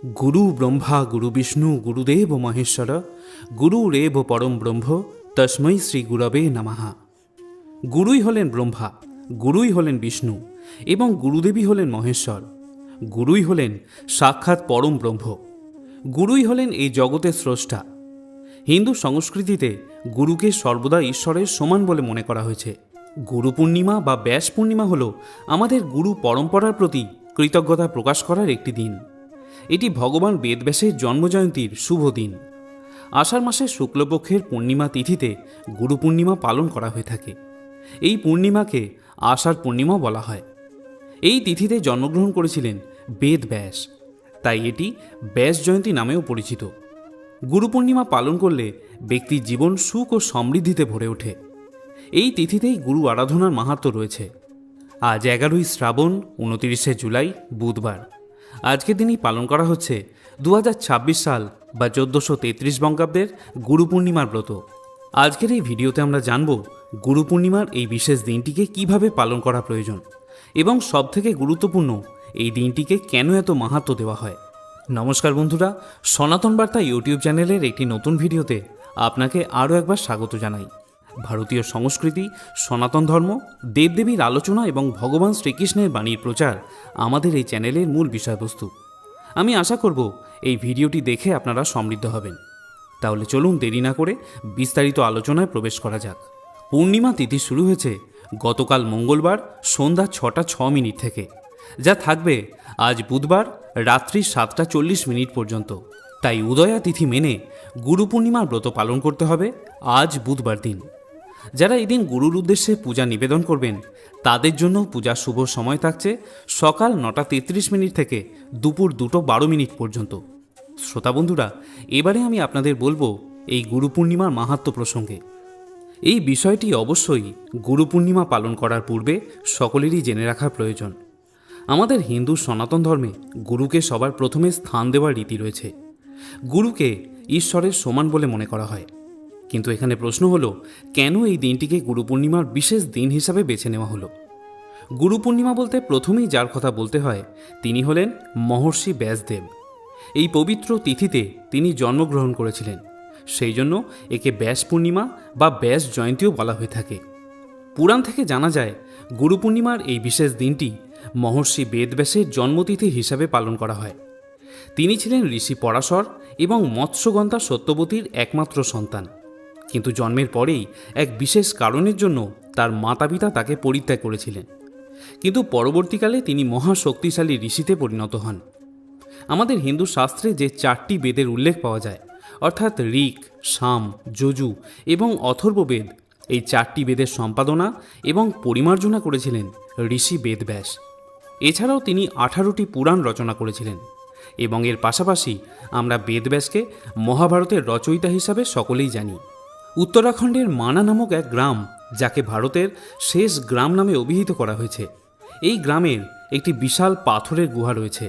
গুরু ব্রহ্মা গুরু বিষ্ণু গুরুদেব মহেশ্বর গুরুরেব পরম ব্রহ্ম তস্मै শ্রী গুরবে নমঃ। গুরুই হলেন ব্রহ্মা, গুরুই হলেন বিষ্ণু এবং গুরুদেবী হলেন মহেশ্বর। গুরুই হলেন সাক্ষাৎ পরম ব্রহ্ম। গুরুই হলেন এই জগতের স্রষ্টা। হিন্দু সংস্কৃতিতে গুরুকে সর্বদা ঈশ্বরের সমান বলে মনে করা হয়েছে। গুরু পূর্ণিমা বা ব্যাস পূর্ণিমা হল আমাদের গুরু পরম্পরার প্রতি কৃতজ্ঞতা প্রকাশ করার একটি দিন। এটি ভগবান বেদব্যাসের জন্মজয়ন্তীর শুভ দিন। আষাঢ় মাসের শুক্লপক্ষের পূর্ণিমা তিথিতে গুরু পূর্ণিমা পালন করা হয়ে থাকে। এই পূর্ণিমাকে আষাঢ় পূর্ণিমা বলা হয়। এই তিথিতে জন্মগ্রহণ করেছিলেন বেদব্যাস, তাই এটি ব্যাস জয়ন্তী নামেও পরিচিত। গুরু পূর্ণিমা পালন করলে ব্যক্তির জীবন সুখ ও সমৃদ্ধিতে ভরে ওঠে। এই তিথিতেই গুরু আরাধনার মাহাত্ম্য রয়েছে। আজ 11ই শ্রাবণ, 29শে জুলাই বুধবার। আজকের দিনই পালন করা হচ্ছে 2026 সাল বা 1433 বঙ্গাব্দের গুরু পূর্ণিমার ব্রত। আজকের এই ভিডিওতে আমরা জানব গুরু পূর্ণিমার এই বিশেষ দিনটিকে কিভাবে পালন করা প্রয়োজন এবং সবথেকে গুরুত্বপূর্ণ এই দিনটিকে কেন এত মাহাত্ম্য দেওয়া হয়। নমস্কার বন্ধুরা, সনাতন বার্তা ইউটিউব চ্যানেলের একটি নতুন ভিডিওতে আপনাকে আরও একবার স্বাগত জানাই। ভারতীয় সংস্কৃতি, সনাতন ধর্ম, দেবদেবীর আলোচনা এবং ভগবান শ্রীকৃষ্ণের বাণীর প্রচার আমাদের এই চ্যানেলের মূল বিষয়বস্তু। আমি আশা করব এই ভিডিওটি দেখে আপনারা সমৃদ্ধ হবেন। তাহলে চলুন দেরি না করে বিস্তারিত আলোচনায় প্রবেশ করা যাক। পূর্ণিমা তিথি শুরু হয়েছে গতকাল মঙ্গলবার সন্ধ্যা 6টা 6 থেকে, যা থাকবে আজ বুধবার রাত্রি 7টা 40 পর্যন্ত। তাই উদয়া তিথি মেনে গুরু পূর্ণিমার ব্রত পালন করতে হবে আজ বুধবার দিন। যারা এদিন গুরুর উদ্দেশ্যে পূজা নিবেদন করবেন তাদের জন্য পূজার শুভ সময় থাকছে সকাল 9টা 33 থেকে দুপুর 2টা 12 পর্যন্ত। শ্রোতা বন্ধুরা, এবারে আমি আপনাদের বলবো এই গুরু পূর্ণিমার মাহাত্ম্য প্রসঙ্গে। এই বিষয়টি অবশ্যই গুরু পূর্ণিমা পালন করার পূর্বে সকলেরই জেনে রাখা প্রয়োজন। আমাদের হিন্দু সনাতন ধর্মে গুরুকে সবার প্রথমে স্থান দেওয়ার রীতি রয়েছে। গুরুকে ঈশ্বরের সমান বলে মনে করা হয়। কিন্তু এখানে প্রশ্ন হলো, কেন এই দিনটিকে গুরু পূর্ণিমার বিশেষ দিন হিসাবে বেছে নেওয়া হলো? গুরু পূর্ণিমা বলতে প্রথমেই যার কথা বলতে হয় তিনি হলেন মহর্ষি ব্যাসদেব। এই পবিত্র তিথিতে তিনি জন্মগ্রহণ করেছিলেন, সেই জন্য একে ব্যাস পূর্ণিমা বা ব্যাস জয়ন্তীও বলা হয়ে থাকে। পুরাণ থেকে জানা যায় গুরু পূর্ণিমার এই বিশেষ দিনটি মহর্ষি বেদব্যাসের জন্মতিথি হিসাবে পালন করা হয়। তিনি ছিলেন ঋষি পরাশর এবং মৎস্যগন্ধা সত্যবতীর একমাত্র সন্তান। কিন্তু জন্মের পরেই এক বিশেষ কারণের জন্য তার মাতা পিতা তাকে পরিত্যাগ করেছিলেন। কিন্তু পরবর্তীকালে তিনি মহাশক্তিশালী ঋষিতে পরিণত হন। আমাদের হিন্দু শাস্ত্রে যে 4টি বেদের উল্লেখ পাওয়া যায়, অর্থাৎ ঋক, সাম, যজু এবং অথর্ববেদ, এই 4টি বেদের সম্পাদনা এবং পরিমার্জনা করেছিলেন ঋষি বেদব্যাস। এছাড়াও তিনি 18টি পুরাণ রচনা করেছিলেন এবং এর পাশাপাশি আমরা বেদব্যাসকে মহাভারতের রচয়িতা হিসাবে সকলেই জানি। উত্তরাখণ্ডের মানা নামক এক গ্রাম, যাকে ভারতের শেষ গ্রাম নামে অভিহিত করা হয়েছে, এই গ্রামের একটি বিশাল পাথরের গুহা রয়েছে,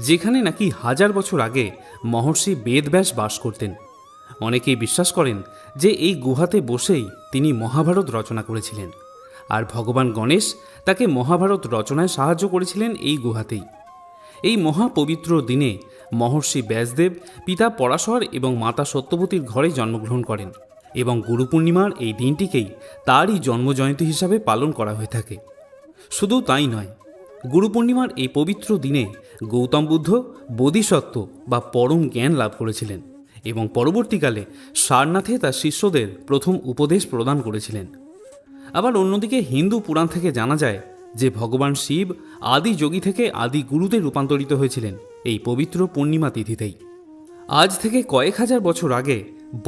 যেখানে নাকি 1000 বছর আগে মহর্ষি বেদব্যাস বাস করতেন। অনেকেই বিশ্বাস করেন যে এই গুহাতে বসেই তিনি মহাভারত রচনা করেছিলেন, আর ভগবান গণেশ তাকে মহাভারত রচনায় সাহায্য করেছিলেন এই গুহাতেই। এই মহাপবিত্র দিনে মহর্ষি ব্যাসদেব পিতা পরাশর এবং মাতা সত্যবতীর ঘরে জন্মগ্রহণ করেন এবং গুরু পূর্ণিমার এই দিনটিকেই তারই জন্মজয়ন্তী হিসাবে পালন করা হয়ে থাকে। শুধু তাই নয়, গুরু পূর্ণিমার এই পবিত্র দিনে গৌতম বুদ্ধ বোধিসত্ত্ব বা পরম জ্ঞান লাভ করেছিলেন এবং পরবর্তীকালে সারনাথে তার শিষ্যদের প্রথম উপদেশ প্রদান করেছিলেন। আবার অন্যদিকে হিন্দু পুরাণ থেকে জানা যায় যে ভগবান শিব আদি যোগী থেকে আদি গুরুতে রূপান্তরিত হয়েছিলেন এই পবিত্র পূর্ণিমা তিথিতেই। আজ থেকে কয়েক হাজার বছর আগে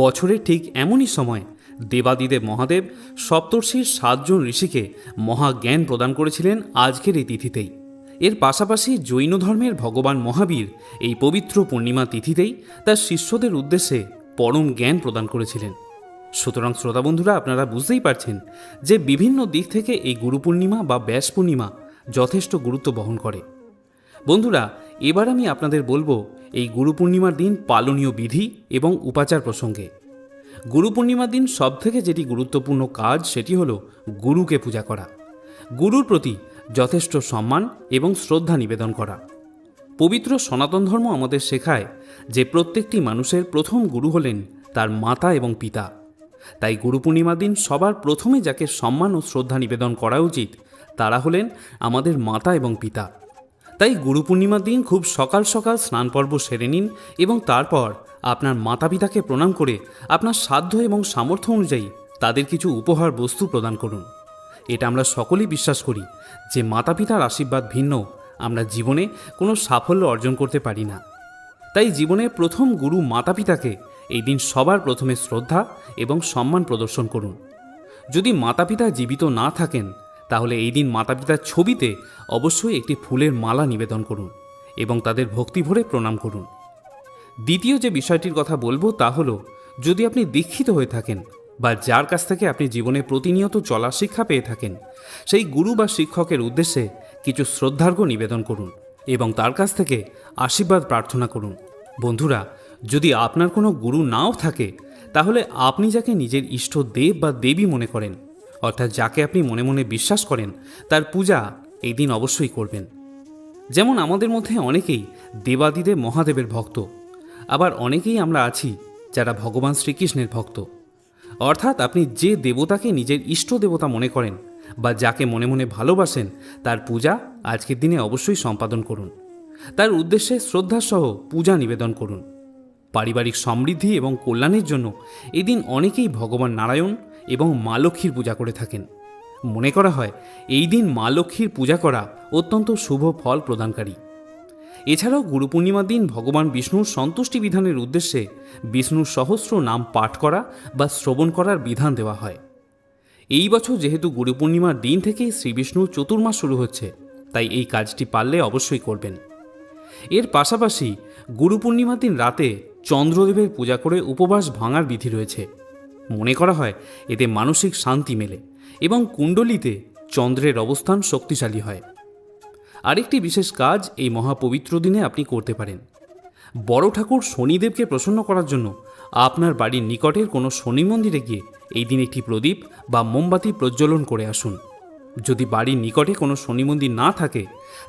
বছরের ঠিক এমনই সময় দেবাদিদেব মহাদেব সপ্তর্ষির 7 জন ঋষিকে মহাজ্ঞান প্রদান করেছিলেন আজকের এই তিথিতেই। এর পাশাপাশি জৈন ধর্মের ভগবান মহাবীর এই পবিত্র পূর্ণিমা তিথিতেই তার শিষ্যদের উদ্দেশ্যে পরম জ্ঞান প্রদান করেছিলেন। সুতরাং শ্রোতা বন্ধুরা, আপনারা বুঝতেই পারছেন যে বিভিন্ন দিক থেকে এই গুরু পূর্ণিমা বা ব্যাস পূর্ণিমা যথেষ্ট গুরুত্ব বহন করে। বন্ধুরা, এবার আমি আপনাদের বলবো এই গুরু পূর্ণিমার দিন পালনীয় বিধি এবং উপাচার প্রসঙ্গে। গুরু পূর্ণিমার দিন সবথেকে যেটি গুরুত্বপূর্ণ কাজ সেটি হলো গুরুকে পূজা করা, গুরুর প্রতি যথেষ্ট সম্মান এবং শ্রদ্ধা নিবেদন করা। পবিত্র সনাতন ধর্ম আমাদের শেখায় যে প্রত্যেকটি মানুষের প্রথম গুরু হলেন তার মাতা এবং পিতা। তাই গুরু পূর্ণিমার দিন সবার প্রথমে যাকে সম্মান ও শ্রদ্ধা নিবেদন করা উচিত তারা হলেন আমাদের মাতা এবং পিতা। তাই গুরু পূর্ণিমার দিন খুব সকাল সকাল স্নান পর্ব সেরে নিন এবং তারপর আপনার মাতা পিতাকে প্রণাম করে আপনার সাধ্য এবং সামর্থ্য অনুযায়ী তাদের কিছু উপহার বস্তু প্রদান করুন। এটা আমরা সকলেই বিশ্বাস করি যে মাতা পিতার আশীর্বাদ ভিন্ন আমরা জীবনে কোনো সাফল্য অর্জন করতে পারি না। তাই জীবনের প্রথম গুরু মাতা পিতাকে এই দিন সবার প্রথমে শ্রদ্ধা এবং সম্মান প্রদর্শন করুন। যদি মাতা পিতা জীবিত না থাকেন তাহলে এই দিন মাতা পিতার ছবিতে অবশ্যই একটি ফুলের মালা নিবেদন করুন এবং তাদের ভক্তি ভরে প্রণাম করুন। দ্বিতীয় যে বিষয়টির কথা বলবো তা হলো, যদি আপনি দীক্ষিত হয়ে থাকেন বা যার কাছ থেকে আপনি জীবনে প্রতিনিয়ত চলার শিক্ষা পেয়ে থাকেন, সেই গুরু বা শিক্ষকের উদ্দেশ্যে কিছু শ্রদ্ধার্ঘ্য নিবেদন করুন এবং তার কাছ থেকে আশীর্বাদ প্রার্থনা করুন। বন্ধুরা, যদি আপনার কোনো গুরু নাও থাকে তাহলে আপনি যাকে নিজের ইষ্ট দেব বা দেবী মনে করেন, অর্থাৎ যাকে আপনি মনে মনে বিশ্বাস করেন, তার পূজা এই দিন অবশ্যই করবেন। যেমন আমাদের মধ্যে অনেকেই দেবাদিদেব মহাদেবের ভক্ত, আবার অনেকেই আমরা আছি যারা ভগবান শ্রীকৃষ্ণের ভক্ত। অর্থাৎ আপনি যে দেবতাকে নিজের ইষ্ট দেবতা মনে করেন বা যাকে মনে মনে ভালোবাসেন তার পূজা আজকের দিনে অবশ্যই সম্পাদন করুন। তার উদ্দেশ্যে শ্রদ্ধাসহ পূজা নিবেদন করুন। পারিবারিক সমৃদ্ধি এবং কল্যাণের জন্য এদিন অনেকেই ভগবান নারায়ণ এবং মা লক্ষ্মীর পূজা করে থাকেন। মনে করা হয় এই দিন মা লক্ষ্মীর পূজা করা অত্যন্ত শুভ ফল প্রদানকারী। এছাড়াও গুরু পূর্ণিমার দিন ভগবান বিষ্ণুর সন্তুষ্টি বিধানের উদ্দেশ্যে বিষ্ণুর সহস্র নাম পাঠ করা বা শ্রবণ করার বিধান দেওয়া হয়। এই বছর যেহেতু গুরু পূর্ণিমার দিন থেকেই শ্রী বিষ্ণুর চতুর্মাস শুরু হচ্ছে, তাই এই কাজটি পারলে অবশ্যই করবেন। এর পাশাপাশি গুরু পূর্ণিমার দিন রাতে চন্দ্রদেবের পূজা করে উপবাস ভাঙার বিধি রয়েছে। মনে করা হয় এতে মানসিক শান্তি মেলে এবং কুণ্ডলিতে চন্দ্রের অবস্থান শক্তিশালী হয়। আরেকটি বিশেষ কাজ এই মহাপবিত্র দিনে আপনি করতে পারেন। বড় ঠাকুর শনিদেবকে প্রসন্ন করার জন্য আপনার বাড়ির নিকটের কোনো শনি মন্দিরে গিয়ে এই দিন একটি প্রদীপ বা মোমবাতি প্রজ্বলন করে আসুন। যদি বাড়ির নিকটে কোনো শনি মন্দির না থাকে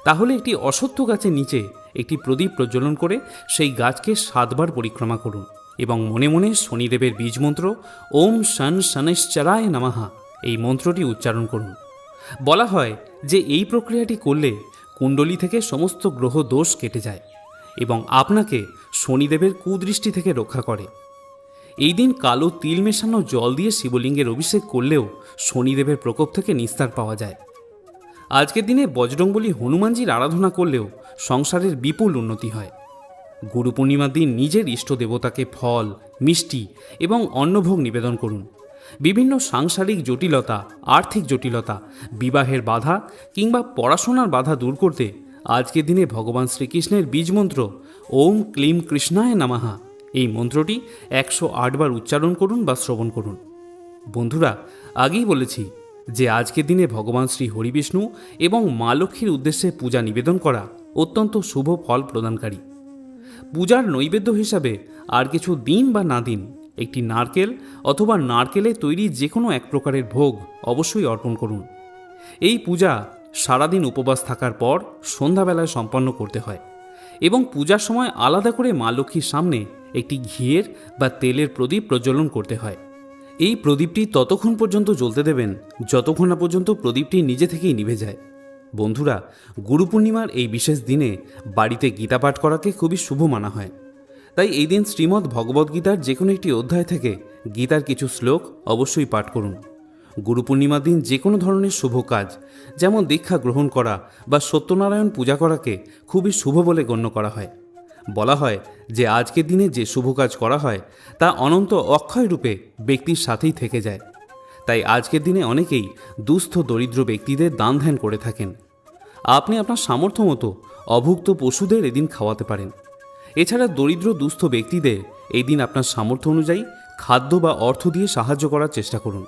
তাহলে একটি অশ্বত্থ গাছের নিচে একটি প্রদীপ প্রজ্বলন করে সেই গাছকে 7 বার পরিক্রমা করুন এবং মনে মনে শনিদেবের বীজ মন্ত্র ওম শন শনৈশ্চরায় নমঃ এই মন্ত্রটি উচ্চারণ করুন। বলা হয় যে এই প্রক্রিয়াটি করলে কুণ্ডলী থেকে সমস্ত গ্রহ দোষ কেটে যায় এবং আপনাকে শনিদেবের কুদৃষ্টি থেকে রক্ষা করে। এই দিন কালো তিল মেশানো জল দিয়ে শিবলিঙ্গের অভিষেক করলেও শনিদেবের প্রকোপ থেকে নিস্তার পাওয়া যায়। আজকের দিনে বজরংবলী হনুমানজির আরাধনা করলেও সংসারের বিপুল উন্নতি হয়। গুরু পূর্ণিমার দিন নিজের ইষ্ট দেবতাকে ফল, মিষ্টি এবং অন্নভোগ নিবেদন করুন। বিভিন্ন সাংসারিক জটিলতা, আর্থিক জটিলতা, বিবাহের বাধা কিংবা পড়াশোনার বাধা দূর করতে আজকের দিনে ভগবান শ্রীকৃষ্ণের বীজমন্ত্র ওম ক্লিম কৃষ্ণায় নমঃ এই মন্ত্রটি 108 বার উচ্চারণ করুন বা শ্রবণ করুন। বন্ধুরা, আগেই বলেছি যে আজকের দিনে ভগবান শ্রী হরিবিষ্ণু এবং মা লক্ষ্মীর উদ্দেশ্যে পূজা নিবেদন করা অত্যন্ত শুভ ফল প্রদানকারী। পূজার নৈবেদ্য হিসাবে আর কিছু দিন বা না দিন একটি নারকেল অথবা নারকেলের তৈরি যে কোনো এক প্রকারের ভোগ অবশ্যই অর্পণ করুন। এই পূজা সারাদিন উপবাস থাকার পর সন্ধ্যাবেলায় সম্পন্ন করতে হয় এবং পূজার সময় আলাদা করে মা লক্ষ্মীর সামনে একটি ঘিয়ের বা তেলের প্রদীপ প্রজ্বলন করতে হয়। এই প্রদীপটি ততক্ষণ পর্যন্ত জ্বলতে দেবেন যতক্ষণ না পর্যন্ত প্রদীপটি নিজে থেকেই নিভে যায়। বন্ধুরা, গুরু পূর্ণিমার এই বিশেষ দিনে বাড়িতে গীতা পাঠ করাকে খুবই শুভ মানা হয়। তাই এই দিন শ্রীমদ্ ভগবদ্গীতার যে কোনো একটি অধ্যায় থেকে গীতার কিছু শ্লোক অবশ্যই পাঠ করুন। গুরু পূর্ণিমার দিন যে কোনো ধরনের শুভ কাজ, যেমন দীক্ষা গ্রহণ করা বা সত্যনারায়ণ পূজা করাকে খুবই শুভ বলে গণ্য করা হয়। বলা হয় যে আজকের দিনে যে শুভ কাজ করা হয় তা অনন্ত অক্ষয় রূপে ব্যক্তির সাথেই থেকে যায়। তাই আজকের দিনে অনেকেই দুস্থ দরিদ্র ব্যক্তিদের দান ধ্যান করে থাকেন। আপনি আপনার সামর্থ্য মতো অভুক্ত পশুদের এদিন খাওয়াতে পারেন। এছাড়া দরিদ্র দুস্থ ব্যক্তিদের এই দিন আপনার সামর্থ্য অনুযায়ী খাদ্য বা অর্থ দিয়ে সাহায্য করার চেষ্টা করুন।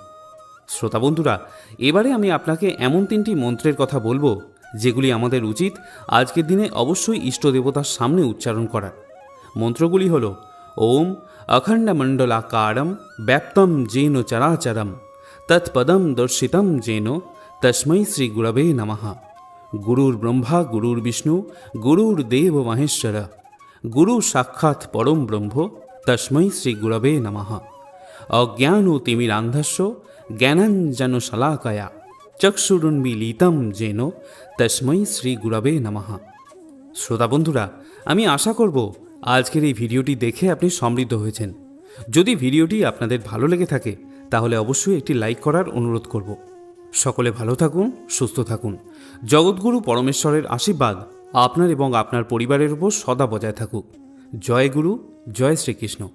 শ্রোতা বন্ধুরা, এবারে আমি আপনাকে এমন 3টি মন্ত্রের কথা বলবো যেগুলি আমাদের উচিত আজকের দিনে অবশ্যই ইষ্ট দেবতার সামনে উচ্চারণ করা। মন্ত্রগুলি হল ওম অখণ্ডমণ্ডলাকারম ব্যাপ্তম যেন চরাচরম তৎপদম দর্শিতম যেন তস্मै শ্রী গুরবে নমঃ। গুরুর ব্রহ্মা গুরুর বিষ্ণু গুরুর দেব মহেশ্বর গুরু সাক্ষাৎ পরম ব্রহ্ম তস্मै শ্রী গুরবে নমঃ। অজ্ঞান তিমিরান্ধস্য জ্ঞানাঞ্জন শলাকয়া চক্ষুরুন্মীলিতম যেন তস্मै শ্রী গুরবে নমঃ। শ্রোতা বন্ধুরা, আমি আশা করব আজকের এই ভিডিওটি দেখে আপনি সমৃদ্ধ হয়েছেন। যদি ভিডিওটি আপনাদের ভালো লেগে থাকে তাহলে অবশ্যই একটি লাইক করার অনুরোধ করব। সকলে ভালো থাকুন, সুস্থ থাকুন। জগৎগুরু পরমেশ্বরের আশীর্বাদ আপনার এবং আপনার পরিবারের উপর সদা বজায় থাকুক। জয় গুরু, জয় শ্রীকৃষ্ণ।